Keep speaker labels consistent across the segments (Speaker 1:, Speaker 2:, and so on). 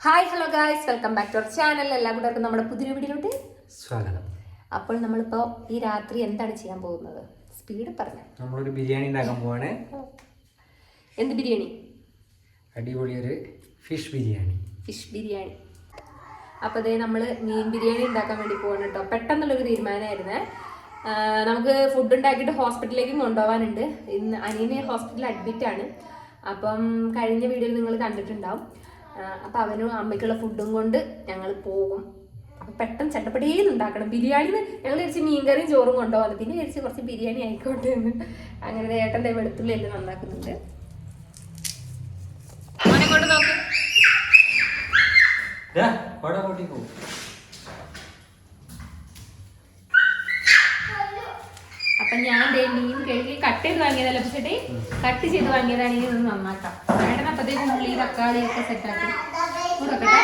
Speaker 1: Hi hello guys, welcome back to our channel. എല്ലാ കൂട്ടർക്കും നമ്മുടെ പുതിയ വീഡിയോയിലോട്ട്
Speaker 2: സ്വാഗതം.
Speaker 1: അപ്പോൾ നമ്മളിപ്പോൾ ഈ രാത്രി എന്താണ് ചെയ്യാൻ പോകുന്നത്? സ്പീഡ് പറഞ്ഞു.
Speaker 2: നമ്മളൊരു ബിരിയാണി ഉണ്ടാക്കാൻ പോവാണ്.
Speaker 1: എന്ത് ബിരിയാണി?
Speaker 2: അടിപൊളി ഒരു ഫിഷ് ബിരിയാണി.
Speaker 1: അപ്പോൾ അതേ നമ്മൾ മീൻ ബിരിയാണി ഉണ്ടാക്കാൻ വേണ്ടി പോവാണ് കേട്ടോ. പെട്ടെന്നുള്ളൊരു തീരുമാനമായിരുന്നേ. നമുക്ക് ഫുഡ് ഉണ്ടാക്കിയിട്ട് ഹോസ്പിറ്റലിലേക്കും കൊണ്ടുപോകാനുണ്ട്. ഇന്ന് അനിയനെ ഹോസ്പിറ്റലിൽ അഡ്മിറ്റാണ്. അപ്പം കഴിഞ്ഞ വീഡിയോയിൽ നിങ്ങൾ കണ്ടിട്ടുണ്ടാവും. അപ്പം അവനും അമ്മയ്ക്കുള്ള ഫുഡും കൊണ്ട് ഞങ്ങൾ പോകും. അപ്പം പെട്ടെന്ന് ചട്ടപ്പടിയിൽ ഉണ്ടാക്കണം ബിരിയാണി. ഞങ്ങൾ വിചാരിച്ച് മീൻകറിയും ചോറും കൊണ്ടുപോകാം. പിന്നെ വിചാരിച്ച് കുറച്ച് ബിരിയാണി ആയിക്കോട്ടെ എന്ന്. അങ്ങനെ ഏട്ടൻ്റെ വെളുത്തുള്ളി എല്ലാം നന്നാക്കുന്നുണ്ട്. മോനെ കൊണ്ട് നോക്ക്. അപ്പം ഞാൻ മീൻ കഴുകി കട്ട് ചെയ്ത് വാങ്ങിയതല്ല, പക്ഷേ കട്ട് ചെയ്ത് വാങ്ങിയതാണെങ്കിൽ ഒന്ന് നന്നാക്കാം. ഏട്ടൻ അപ്പത്തേക്കും ഉള്ളി തക്കാളി ഒക്കെ സെറ്റാക്കി കൊടുക്കട്ടെ.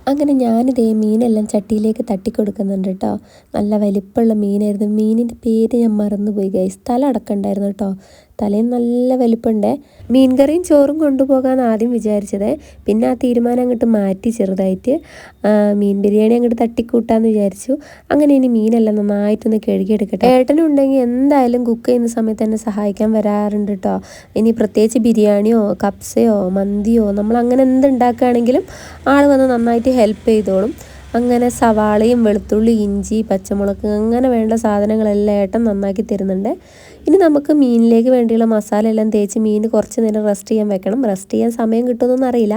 Speaker 3: അങ്ങനെ ഞാനിതേ മീനെല്ലാം ചട്ടിയിലേക്ക് തട്ടിക്കൊടുക്കുന്നുണ്ട് കേട്ടോ. നല്ല വലിപ്പമുള്ള മീനായിരുന്നു. മീനിൻ്റെ പേര് ഞാൻ മറന്നുപോയി ഗൈസ്. തല അടക്കണ്ടായിരുന്നു കേട്ടോ. തലയും നല്ല വലിപ്പമുണ്ടേ. മീൻ കറിയും ചോറും കൊണ്ടുപോകാൻ ആദ്യം വിചാരിച്ചത്. പിന്നെ ആ തീരുമാനം അങ്ങോട്ട് മാറ്റി ചെറുതായിട്ട് മീൻ ബിരിയാണി അങ്ങോട്ട് തട്ടിക്കൂട്ടാന്ന് വിചാരിച്ചു. അങ്ങനെ ഇനി മീനെല്ലാം നന്നായിട്ടൊന്ന് കഴുകിയെടുക്കട്ടെ. ഏട്ടനുണ്ടെങ്കിൽ എന്തായാലും കുക്ക് ചെയ്യുന്ന സമയത്ത് എന്നെ സഹായിക്കാൻ വരാറുണ്ട് കേട്ടോ. ഇനി പ്രത്യേകിച്ച് ബിരിയാണിയോ കപ്സയോ മന്തിയോ നമ്മൾ അങ്ങനെ എന്തുണ്ടാക്കുകയാണെങ്കിലും ആൾ വന്ന് നന്നായിട്ട് ഹെൽപ്പ് ചെയ്തോളും. അങ്ങനെ സവാളയും വെളുത്തുള്ളി ഇഞ്ചി പച്ചമുളക് അങ്ങനെ വേണ്ട സാധനങ്ങളെല്ലാം ഏട്ടൻ നന്നാക്കി തരുന്നുണ്ട്. ഇനി നമുക്ക് മീനിലേക്ക് വേണ്ടിയുള്ള മസാല എല്ലാം തേച്ച് മീൻ കുറച്ച് നേരം റെസ്റ്റ് ചെയ്യാൻ വെക്കണം. റെസ്റ്റ് ചെയ്യാൻ സമയം കിട്ടുമെന്നൊന്നും അറിയില്ല.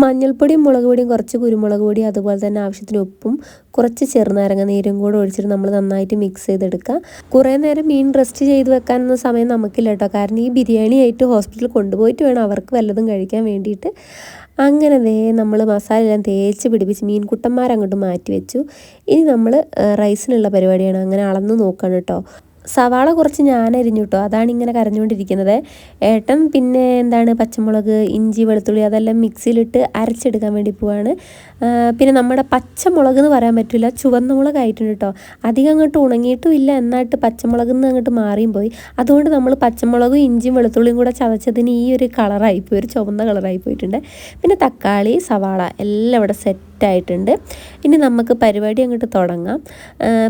Speaker 3: മഞ്ഞൾപ്പൊടിയും മുളക് പൊടിയും കുറച്ച് കുരുമുളക് പൊടി അതുപോലെ തന്നെ ആവശ്യത്തിന് ഉപ്പും കുറച്ച് ചെറുനാരങ്ങ നീരും കൂടെ ഒഴിച്ചിട്ട് നമ്മൾ നന്നായിട്ട് മിക്സ് ചെയ്തെടുക്കുക. കുറേ നേരം മീൻ റെസ്റ്റ് ചെയ്ത് വെക്കാനൊന്നും സമയം നമുക്കില്ല കേട്ടോ. കാരണം ഈ ബിരിയാണി ആയിട്ട് ഹോസ്പിറ്റലിൽ കൊണ്ടുപോയിട്ട് വേണം അവർക്ക് വല്ലതും കഴിക്കാൻ വേണ്ടിയിട്ട്. അങ്ങനെ നമ്മൾ മസാല എല്ലാം തേച്ച് പിടിപ്പിച്ച് മീൻകുട്ടന്മാരങ്ങോട്ട് മാറ്റി വെച്ചു. ഇനി നമ്മൾ റൈസിനുള്ള പരിപാടിയാണ്. അങ്ങനെ അളന്ന് നോക്കണം കേട്ടോ. സവാള കുറച്ച് ഞാൻ അരിഞ്ഞു കേട്ടോ. അതാണ് ഇങ്ങനെ കരഞ്ഞുകൊണ്ടിരിക്കുന്നത്. ഏട്ടൻ പിന്നെ പച്ചമുളക് ഇഞ്ചി വെളുത്തുള്ളി അതെല്ലാം മിക്സിയിലിട്ട് അരച്ചെടുക്കാൻ വേണ്ടി പോവാണ്. പിന്നെ നമ്മുടെ പച്ചമുളക് എന്ന് പറയാൻ പറ്റില്ല, ചുവന്ന മുളക് ആയിട്ടുണ്ട് കേട്ടോ. അധികം അങ്ങോട്ട് ഉണങ്ങിയിട്ടും ഇല്ല, എന്നായിട്ട് പച്ചമുളക് നിന്ന് അങ്ങോട്ട് മാറിയും പോയി. അതുകൊണ്ട് നമ്മൾ പച്ചമുളകും ഇഞ്ചിയും വെളുത്തുള്ളിയും കൂടെ ചതച്ചതിന് ഈ ഒരു കളറായിപ്പോയി, ഒരു ചുവന്ന കളറായി പോയിട്ടുണ്ട്. പിന്നെ തക്കാളി സവാള എല്ലാം ഇവിടെ സെറ്റായിട്ടുണ്ട്. ഇനി നമുക്ക് പരിപാടി അങ്ങോട്ട് തുടങ്ങാം.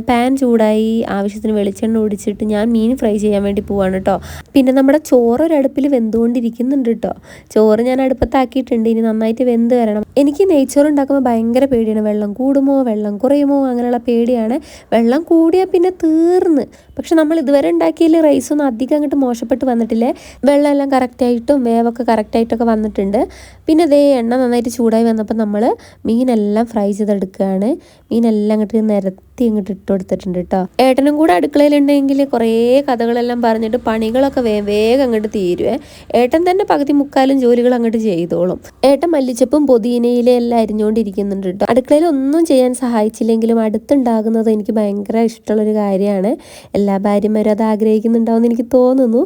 Speaker 3: പാൻ ചൂടായി ആവശ്യത്തിന് വെളിച്ചെണ്ണ ഒഴിച്ചിട്ട് ഞാൻ മീൻ ഫ്രൈ ചെയ്യാൻ വേണ്ടി പോവാണ് കേട്ടോ. പിന്നെ നമ്മുടെ ചോറ് ഒരടുപ്പിൽ വെന്തുകൊണ്ടിരിക്കുന്നുണ്ട് കേട്ടോ. ചോറ് ഞാൻ അടുപ്പത്താക്കിയിട്ടുണ്ട്. ഇനി നന്നായിട്ട് വെന്ത് വരണം. എനിക്ക് നെയ്ച്ചോറ് ഉണ്ടാക്കുമ്പോൾ ഭയങ്കര പേടിയാണ്. വെള്ളം കൂടുമോ വെള്ളം കുറയുമോ അങ്ങനെയുള്ള പേടിയാണ്. വെള്ളം കൂടിയാൽ പിന്നെ തീർന്ന്. പക്ഷെ നമ്മൾ ഇതുവരെ ഉണ്ടാക്കിയതിൽ റൈസൊന്നും അധികം അങ്ങോട്ട് മോശപ്പെട്ട് വന്നിട്ടില്ലേ. വെള്ളം എല്ലാം കറക്റ്റായിട്ടും വേവൊക്കെ കറക്റ്റായിട്ടൊക്കെ വന്നിട്ടുണ്ട്. പിന്നെ എണ്ണ നന്നായിട്ട് ചൂടായി വന്നപ്പോൾ നമ്മൾ മീനെല്ലാം ഫ്രൈ ചെയ്തെടുക്കുകയാണ്. മീനെല്ലാം അങ്ങോട്ട് നിരത്തി അങ്ങോട്ട് ഇട്ട് കൊടുത്തിട്ടുണ്ട് കേട്ടോ. ഏട്ടനും കൂടെ അടുക്കളയിലുണ്ടെങ്കിൽ കുറേ കഥകളെല്ലാം പറഞ്ഞിട്ട് പണികളൊക്കെ വേഗം അങ്ങോട്ട് തീരുവേ. ഏട്ടൻ തന്നെ പകുതി മുക്കാലും ജോലികൾ അങ്ങോട്ട് ചെയ്തോളും. ഏട്ടൻ മല്ലിച്ചപ്പും പൊതിനയിലും എല്ലാം അരിഞ്ഞുകൊണ്ടിരിക്കുന്നുണ്ട് കേട്ടോ. അടുക്കളയിൽ ഒന്നും ചെയ്യാൻ സഹായിച്ചില്ലെങ്കിലും അടുത്തുണ്ടാകുന്നത് എനിക്ക് ഭയങ്കര ഇഷ്ടമുള്ളൊരു കാര്യമാണ്. എല്ലാ ഭാര്യമാരും അത് ആഗ്രഹിക്കുന്നുണ്ടാവുമെന്ന് എനിക്ക് തോന്നുന്നു.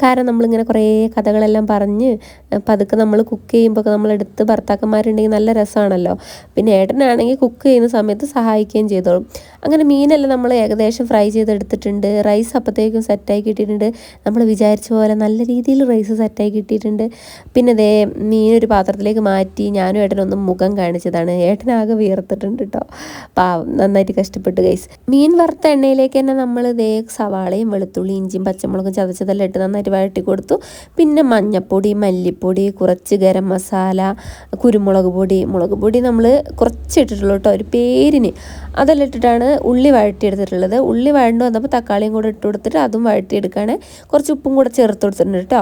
Speaker 3: കാരണം നമ്മളിങ്ങനെ കുറേ കഥകളെല്ലാം പറഞ്ഞ് പതുക്കെ നമ്മൾ കുക്ക് ചെയ്യുമ്പോൾ നമ്മളെടുത്ത് ഭർത്താക്കന്മാരുണ്ടെങ്കിൽ നല്ല രസമാണല്ലോ. പിന്നെ ഏട്ടനാണെങ്കിൽ കുക്ക് ചെയ്യുന്ന സമയത്ത് സഹായിക്കുകയും ചെയ്തോളും. അങ്ങനെ മീനെല്ലാം നമ്മൾ ഏകദേശം ഫ്രൈ ചെയ്തെടുത്തിട്ടുണ്ട്. റൈസ് അപ്പോഴത്തേക്കും സെറ്റായി കിട്ടിയിട്ടുണ്ട്. നമ്മൾ വിചാരിച്ച പോലെ നല്ല രീതിയിൽ റൈസ് സെറ്റായി കിട്ടിയിട്ടുണ്ട്. പിന്നെ മീനൊരു പാത്രത്തിലേക്ക് മാറ്റി ഞാനും ഏട്ടനൊന്നും മുഖം കാണിച്ചതാണ്. ഏട്ടനാകെ വിയർത്തിട്ടുണ്ട് കേട്ടോ. പാവം, നന്നായിട്ട് കഷ്ടപ്പെട്ടു ഗൈസ്. മീൻ വറുത്ത എണ്ണയിലേക്ക് തന്നെ നമ്മൾ സവാളയും വെളുത്തുള്ളി ഇഞ്ചിയും പച്ചമുളകും ചതച്ചതെല്ലാം ഇട്ട് നന്നായിട്ട് വഴറ്റി കൊടുത്തു. പിന്നെ മഞ്ഞൾപ്പൊടി മല്ലിപ്പൊടി കുറച്ച് ഗരം മസാല കുരുമുളക് പൊടി മുളക് പൊടി നമ്മൾ കുറച്ച് ഇട്ടിട്ടുള്ളൂ കേട്ടോ, ഒരു പേരിന്. അതെല്ലാം ഇട്ടിട്ടാണ് ഉള്ളി വഴറ്റിയെടുത്തിട്ടുള്ളത്. ഉള്ളി വഴണ്ട് വന്നപ്പോൾ തക്കാളിയും കൂടെ ഇട്ട് കൊടുത്തിട്ട് അതും വഴറ്റിയെടുക്കുകയാണ്. കുറച്ച് ഉപ്പും കൂടെ ചേർത്ത് കൊടുത്തിട്ടുണ്ട് കേട്ടോ.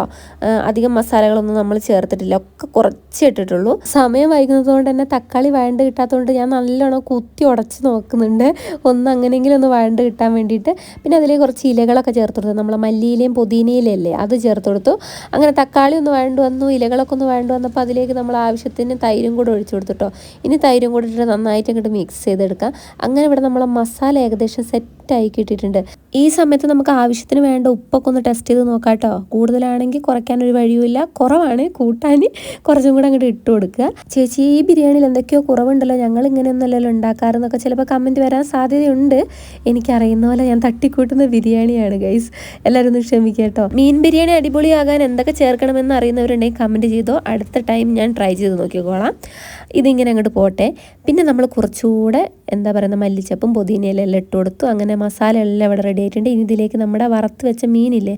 Speaker 3: അധികം മസാലകളൊന്നും നമ്മൾ ചേർത്തിട്ടില്ല, ഒക്കെ കുറച്ച് ഇട്ടിട്ടുള്ളൂ. സമയം വൈകുന്നതുകൊണ്ട് തന്നെ തക്കാളി വഴണ്ട് കിട്ടാത്തതുകൊണ്ട് ഞാൻ നല്ലോണം കുത്തി ഉടച്ച് നോക്കുന്നുണ്ട്, ഒന്ന് അങ്ങനെയെങ്കിലും ഒന്ന് വഴണ്ട് കിട്ടാൻ വേണ്ടിയിട്ട്. പിന്നെ അതിലേക്ക് കുറച്ച് ഇലകളൊക്കെ ചേർത്ത് കൊടുത്തു. നമ്മളെ മല്ലിയിലയും പുതിനയിലല്ലേ അത് ചേർത്ത് കൊടുത്തു. അങ്ങനെ തക്കാളി ഒന്ന് വഴണ്ട് വന്നു, ഇലകളൊക്കെ ഒന്ന് വഴണ്ട് വന്നപ്പോൾ അതിലേക്ക് നമ്മൾ ആവശ്യത്തിന് തൈരും കൂടെ ഒഴിച്ചു കൊടുത്തിട്ടോ. ഇനി തൈരും കൂടെ ഇട്ടിട്ട് നന്നായിട്ട് അങ്ങോട്ട് മിക്സ് ചെയ്തെടുക്കാം. അങ്ങനെ ഇവിടെ നമ്മളെ മസാല ഏകദേശം സെറ്റ് ആയി കിട്ടിയിട്ടുണ്ട്. ഈ സമയത്ത് നമുക്ക് ആവശ്യത്തിന് വേണ്ട ഉപ്പൊക്കെ ഒന്ന് ടെസ്റ്റ് ചെയ്ത് നോക്കാം കേട്ടോ. കൂടുതലാണെങ്കിൽ കുറയ്ക്കാനൊരു വഴിയുമില്ല, കുറവാണ് കൂട്ടാൻ കുറച്ചും കൂടെ അങ്ങോട്ട് ഇട്ട് കൊടുക്കുക. ചേച്ചി ഈ ബിരിയാണിയിൽ എന്തൊക്കെയോ കുറവുണ്ടല്ലോ, ഞങ്ങൾ ഇങ്ങനെയൊന്നുമല്ലല്ലോ ഉണ്ടാക്കാറെന്നൊക്കെ ചിലപ്പോൾ കമൻറ്റ് വരാൻ സാധ്യതയുണ്ട്. എനിക്കറിയുന്ന പോലെ ഞാൻ തട്ടിക്കൂട്ടുന്ന ബിരിയാണിയാണ് ഗൈസ്, എല്ലാവരും ഒന്ന് ക്ഷമിക്കുക കേട്ടോ. മീൻ ബിരിയാണി അടിപൊളിയാകാൻ എന്തൊക്കെ ചേർക്കണമെന്ന് അറിയുന്നവരുണ്ടെങ്കിൽ കമൻറ്റ് ചെയ്തോ, അടുത്ത ടൈം ഞാൻ ട്രൈ ചെയ്ത് നോക്കിക്കോളാം. ഇതിങ്ങനെ അങ്ങോട്ട് പോട്ടെ. പിന്നെ നമ്മൾ കുറച്ചുകൂടെ എന്താ പറയുക മല്ലിച്ചപ്പും പുതിനയിലെല്ലാം ഇട്ട് കൊടുത്തു. അങ്ങനെ മസാല എല്ലാം ഇവിടെ റെഡി ആയിട്ടുണ്ട്. ഇനി ഇതിലേക്ക് നമ്മുടെ വറുത്ത് വെച്ച മീനില്ലേ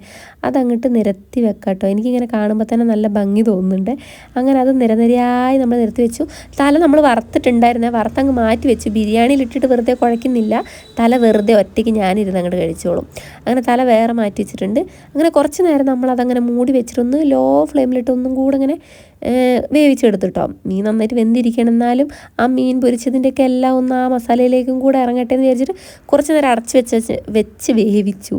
Speaker 3: അതങ്ങോട്ട് നിരത്തി വെക്കാം കേട്ടോ. എനിക്കിങ്ങനെ കാണുമ്പോൾ തന്നെ നല്ല ഭംഗി തോന്നുന്നുണ്ട്. അങ്ങനെ അത് നിരനിരയായി നമ്മൾ നിരത്തി വെച്ചു. തല നമ്മൾ വറുത്തിട്ടുണ്ടായിരുന്നേ, വറുത്തങ്ങ് മാറ്റി വെച്ചു. ബിരിയാണിയിൽ ഇട്ടിട്ട് വെറുതെ കുഴയ്ക്കുന്നില്ല, തല വെറുതെ ഒറ്റയ്ക്ക് ഞാനിരുന്ന് അങ്ങോട്ട് കഴിച്ചോളും. അങ്ങനെ തല വേറെ മാറ്റി വെച്ചിട്ടുണ്ട്. അങ്ങനെ കുറച്ച് നേരം നമ്മളതങ്ങനെ മൂടി വെച്ചിട്ടൊന്ന് ലോ ഫ്ലെയിമിലിട്ട് ഒന്നും കൂടെ അങ്ങനെ വേവിച്ചെടുത്തിട്ടോ. മീൻ നന്നായിട്ട് വെന്തിരിക്കണം, എന്നാലും ആ മീൻ പൊരിച്ചതിൻ്റെയൊക്കെ എല്ലാം ഒന്ന് ആ മസാലയിലേക്കും കൂടെ ഇറങ്ങട്ടെ എന്ന് വിചാരിച്ചിട്ട് കുറച്ച് നേരം അടച്ച് വെച്ച് വേവിച്ചു.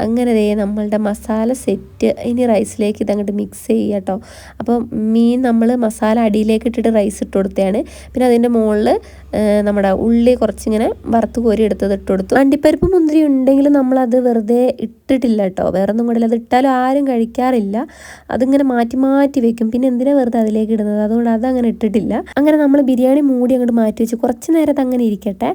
Speaker 3: അങ്ങനെ നമ്മളുടെ മസാല സെറ്റ്. ഇനി റൈസിലേക്ക് ഇതങ്ങോട്ട് മിക്സ് ചെയ്യുക കേട്ടോ. അപ്പോൾ മീൻ നമ്മൾ മസാല അടിയിലേക്ക് ഇട്ടിട്ട് റൈസ് ഇട്ട് കൊടുത്തതാണ്. പിന്നെ അതിൻ്റെ മുകളിൽ നമ്മുടെ ഉള്ളി കുറച്ചിങ്ങനെ വറുത്ത് കോരി എടുത്തത് ഇട്ട് കൊടുത്തു. അണ്ടിപ്പരിപ്പ് മുന്തിരി ഉണ്ടെങ്കിൽ നമ്മളത് വെറുതെ ഇട്ടിട്ടില്ല കേട്ടോ, വേറെ ഒന്നും കൂടെ അത് ഇട്ടാലും ആരും കഴിക്കാറില്ല. അതിങ്ങനെ മാറ്റി മാറ്റി വെക്കും, പിന്നെ എന്തിനാ വെറുതെ അതിലേക്ക് ഇടുന്നത്, അതുകൊണ്ട് അതങ്ങനെ ഇട്ടിട്ടില്ല. അങ്ങനെ നമ്മൾ ബിരിയാണി മൂടി അങ്ങോട്ട് മാറ്റി വെച്ച് കുറച്ച് നേരത്തെ അങ്ങനെ ഇരിക്കട്ടെ.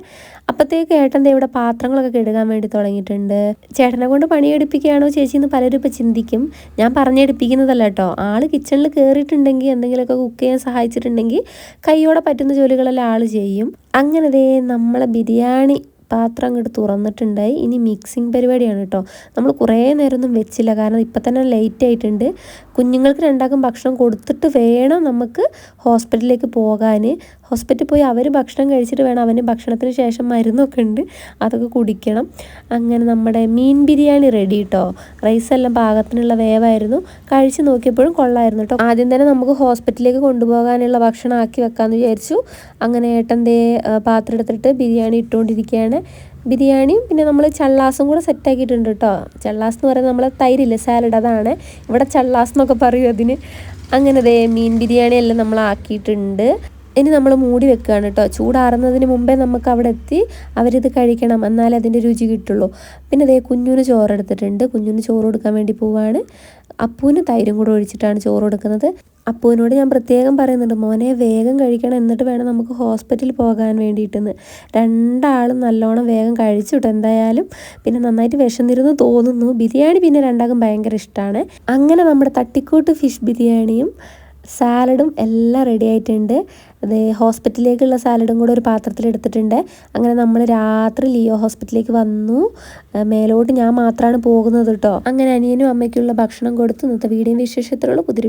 Speaker 3: അപ്പോഴത്തേക്ക് ഏട്ടൻ്റെ ഇവിടെ പാത്രങ്ങളൊക്കെ കഴുകാൻ വേണ്ടി തുടങ്ങിയിട്ടുണ്ട്. ചേട്ടനെ കൊണ്ട് പണിയെടുപ്പിക്കുകയാണോ ചേച്ചി എന്ന് പലരും ഇപ്പോൾ ചിന്തിക്കും. ഞാൻ പറഞ്ഞെടുപ്പിക്കുന്നതല്ല കേട്ടോ. ആൾ കിച്ചണിൽ കയറിയിട്ടുണ്ടെങ്കിൽ എന്തെങ്കിലുമൊക്കെ കുക്ക് ചെയ്യാൻ സഹായിച്ചിട്ടുണ്ടെങ്കിൽ കൈയോടെ പറ്റുന്ന ജോലികളെല്ലാം ആൾ ചെയ്യും. അങ്ങനെ നമ്മളെ ബിരിയാണി പാത്രം അങ്ങോട്ട് തുറന്നിട്ടുണ്ടായി. ഇനി മിക്സിങ് പരിപാടിയാണ് കേട്ടോ. നമ്മൾ കുറേ നേരമൊന്നും വെച്ചില്ല, കാരണം ഇപ്പം തന്നെ ലേറ്റ് ആയിട്ടുണ്ട്. കുഞ്ഞുങ്ങൾക്ക് രണ്ടാക്കും ഭക്ഷണം കൊടുത്തിട്ട് വേണം നമുക്ക് ഹോസ്പിറ്റലിലേക്ക് പോകാൻ. ഹോസ്പിറ്റലിൽ പോയി അവർ ഭക്ഷണം കഴിച്ചിട്ട് വേണം, അവന് ഭക്ഷണത്തിന് ശേഷം മരുന്നൊക്കെ ഉണ്ട്, അതൊക്കെ കുടിക്കണം. അങ്ങനെ നമ്മുടെ മീൻ ബിരിയാണി റെഡി കേട്ടോ. റൈസെല്ലാം പാകത്തിനുള്ള വേവായിരുന്നു. കഴിച്ച് നോക്കിയപ്പോഴും കൊള്ളായിരുന്നു കേട്ടോ. ആദ്യം തന്നെ നമുക്ക് ഹോസ്പിറ്റലിലേക്ക് കൊണ്ടുപോകാനുള്ള ഭക്ഷണം ആക്കി വെക്കാമെന്ന് വിചാരിച്ചു. അങ്ങനെ ഏട്ടൻ്റെ പാത്രം എടുത്തിട്ട് ബിരിയാണി ഇട്ടുകൊണ്ടിരിക്കുകയാണ്. ബിരിയാണിയും പിന്നെ നമ്മൾ ചള്ളാസും കൂടെ സെറ്റാക്കിയിട്ടുണ്ട് കേട്ടോ. ചള്ളാസ് എന്ന് പറയുന്നത് നമ്മളെ തൈരില്ലേ സാലഡ്, അതാണ് ഇവിടെ ചള്ളാസ് എന്നൊക്കെ പറയും അതിന്. അങ്ങനെ മീൻ ബിരിയാണി എല്ലാം നമ്മൾ ആക്കിയിട്ടുണ്ട്. ഇനി നമ്മൾ മൂടി വെക്കുകയാണ് കേട്ടോ. ചൂടാറുന്നതിന് മുമ്പേ നമുക്ക് അവിടെ എത്തി അവരിത് കഴിക്കണം, എന്നാലേ അതിൻ്റെ രുചി കിട്ടുള്ളൂ. പിന്നെ കുഞ്ഞുന് ചോറെടുത്തിട്ടുണ്ട്. കുഞ്ഞുന് ചോറ് കൊടുക്കാൻ വേണ്ടി പോവാണ്. അപ്പൂന് തൈരും കൂടെ ഒഴിച്ചിട്ടാണ് ചോറ് കൊടുക്കുന്നത്. അപ്പൂവിനോട് ഞാൻ പ്രത്യേകം പറയുന്നുണ്ട്, മോനെ വേഗം കഴിക്കണം, എന്നിട്ട് വേണം നമുക്ക് ഹോസ്പിറ്റലിൽ പോകാൻ വേണ്ടിയിട്ടെന്ന്. രണ്ടാളും നല്ലോണം വേഗം കഴിച്ചു കേട്ടോ എന്തായാലും. പിന്നെ നന്നായിട്ട് വിശന്നിരുന്നു തോന്നുന്നു. ബിരിയാണി പിന്നെ രണ്ടാൾക്കും ഭയങ്കര ഇഷ്ടമാണ്. അങ്ങനെ നമ്മുടെ തട്ടിക്കൂട്ട് ഫിഷ് ബിരിയാണിയും സാലഡും എല്ലാം റെഡി ആയിട്ടുണ്ട്. ഹോസ്പിറ്റലിലേക്കുള്ള സാലഡും കൂടെ ഒരു പാത്രത്തിൽ എടുത്തിട്ടുണ്ട്. അങ്ങനെ നമ്മൾ രാത്രി ലിയോ ഹോസ്പിറ്റലിലേക്ക് വന്നു. മേലോട്ട് ഞാൻ മാത്രമാണ് പോകുന്നത് കേട്ടോ. അങ്ങനെ അനിയനും അമ്മയ്ക്കുള്ള ഭക്ഷണം കൊടുത്തു. ഇന്നത്തെ വീഡിയോ വിശേഷത്തിലുള്ള പുതിയ